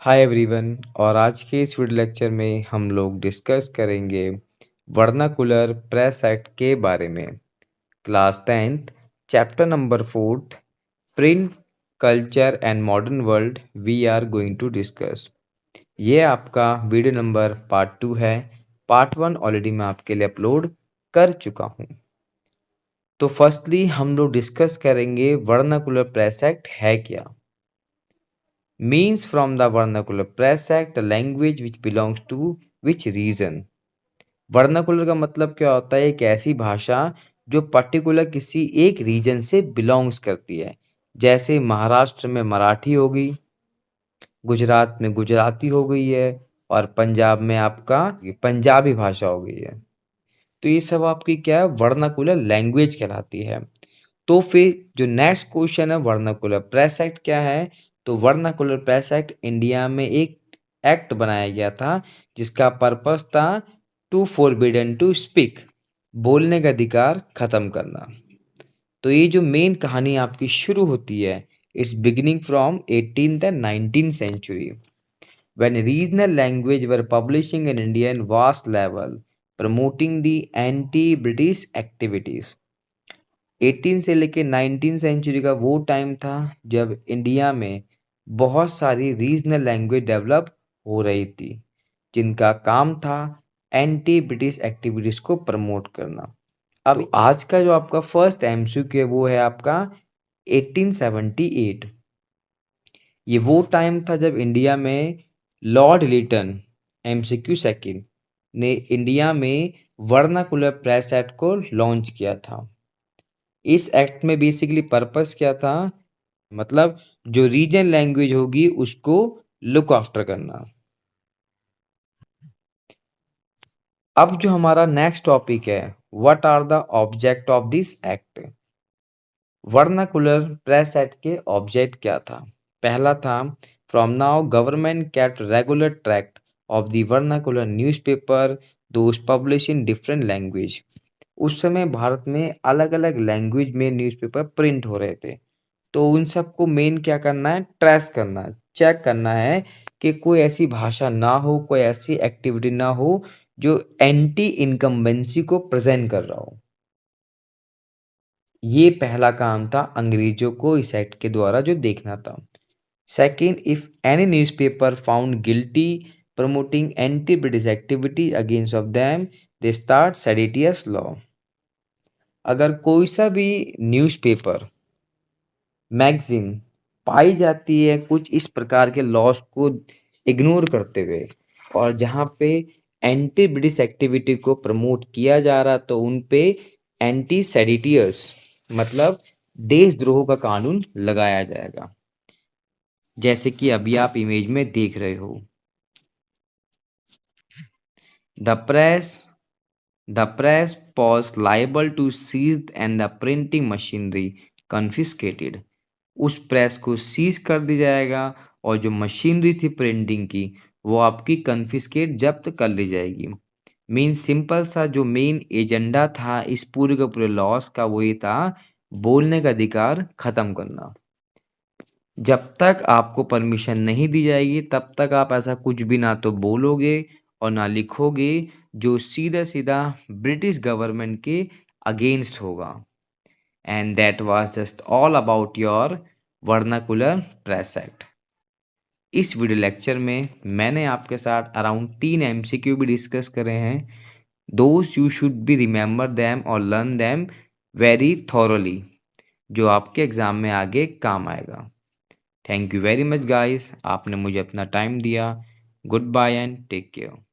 Hi everyone. और आज के इस वीडियो लेक्चर में हम लोग डिस्कस करेंगे वर्नाकुलर प्रेस एक्ट के बारे में। Class 10th chapter number 4th print culture and modern world we are going to discuss. ये आपका वीडियो नंबर पार्ट 2 है। पार्ट 1 ऑलरेडी मैं आपके लिए अपलोड कर चुका हूँ। तो फर्स्टली हम लोग डिस्कस करेंगे वर्नाकुलर प्रेस एक्ट है क्या। Means from the vernacular press act the language which belongs to which region। Vernacular का मतलब क्या होता है? एक ऐसी भाषा जो पर्टिकुलर किसी एक रीजन से बिलोंग्स करती है। जैसे महाराष्ट्र में मराठी होगी, गुजरात में गुजराती हो गई है और पंजाब में आपका पंजाबी भाषा हो गई है। तो ये सब आपकी क्या है? वर्नाकुलर लैंग्वेज कहलाती है। तो फिर जो नेक्स्ट क्वेश्चन है वर्नाकुलर प्रेस एक्ट क्या है? तो वर्नाकुलर प्रेस एक्ट इंडिया में एक एक्ट बनाया गया था जिसका पर्पस था टू फॉरबिडन टू स्पीक, बोलने का अधिकार खत्म करना। तो ये जो मेन कहानी आपकी शुरू होती है, it's beginning from 18th and 19th century when regional language were publishing in India in vast level promoting the anti-British activities। 18 से लेके 19 सेंचुरी का वो टाइम था जब इंडिया में बहुत सारी रीजनल लैंग्वेज डेवलप हो रही थी जिनका काम था एंटी ब्रिटिश एक्टिविटीज को प्रमोट करना। अब तो आज का जो आपका फर्स्ट एमसीक्यू है वो है आपका 1878। ये वो टाइम था जब इंडिया में लॉर्ड लिटन एमसीक्यू सेकंड ने इंडिया में वर्नाकुलर प्रेस एक्ट को लॉन्च किया था। इस एक्ट में बेसिकली पर्पस क्या था? मतलब जो रीजन लैंग्वेज होगी उसको लुक आफ्टर करना। अब जो हमारा नेक्स्ट टॉपिक है, what are the object of this act. Vernacular press act के ऑब्जेक्ट क्या था? पहला था from now government kept regular track of the vernacular newspaper those publish in different language. उस समय भारत में अलग अलग लैंग्वेज में न्यूज़पेपर प्रिंट हो रहे थे। तो उन सबको मेन क्या करना है? ट्रेस करना है, चेक करना है कि कोई ऐसी भाषा ना हो, कोई ऐसी एक्टिविटी ना हो जो एंटी इनकम्बेंसी को प्रेजेंट कर रहा हो। ये पहला काम था अंग्रेजों को इस एक्ट के द्वारा जो देखना था। Second, if any newspaper found guilty promoting anti British activity against of them they start seditious law. अगर कोई सा भी न्यूज़पेपर मैगजीन पाई जाती है कुछ इस प्रकार के लॉस को इग्नोर करते हुए और जहाँ पे एंटी ब्रिटिश एक्टिविटी को प्रमोट किया जा रहा तो उन पे एंटी सेडिटियस मतलब देशद्रोह का कानून लगाया जाएगा, जैसे कि अभी आप इमेज में देख रहे हो। The press the press was liable to seize and the printing machinery confiscated। उस प्रेस को सीज कर दिया जाएगा और जो मशीनरी थी प्रिंटिंग की वो आपकी कन्फिस्केट जब्त कर ली जाएगी। मेन सिंपल सा जो मेन एजेंडा था इस पूरे के पूरे लॉस का वो ये था बोलने का अधिकार खत्म करना। जब तक आपको परमिशन नहीं दी जाएगी तब तक आप ऐसा कुछ भी ना तो बोलोगे और ना लिखोगे जो सीधा सीधा ब्रिटिश गवर्नमेंट के अगेंस्ट होगा। And that was just all about your vernacular press act. इस वीडियो लेक्चर में मैंने आपके साथ अराउंड 3 एमसीक्यू भी डिस्कस करे हैं। Those you should be remember them और लर्न दैम वेरी थॉरोली, जो आपके एग्जाम में आगे काम आएगा। Thank you very much guys, आपने मुझे अपना टाइम दिया। Good bye and take care.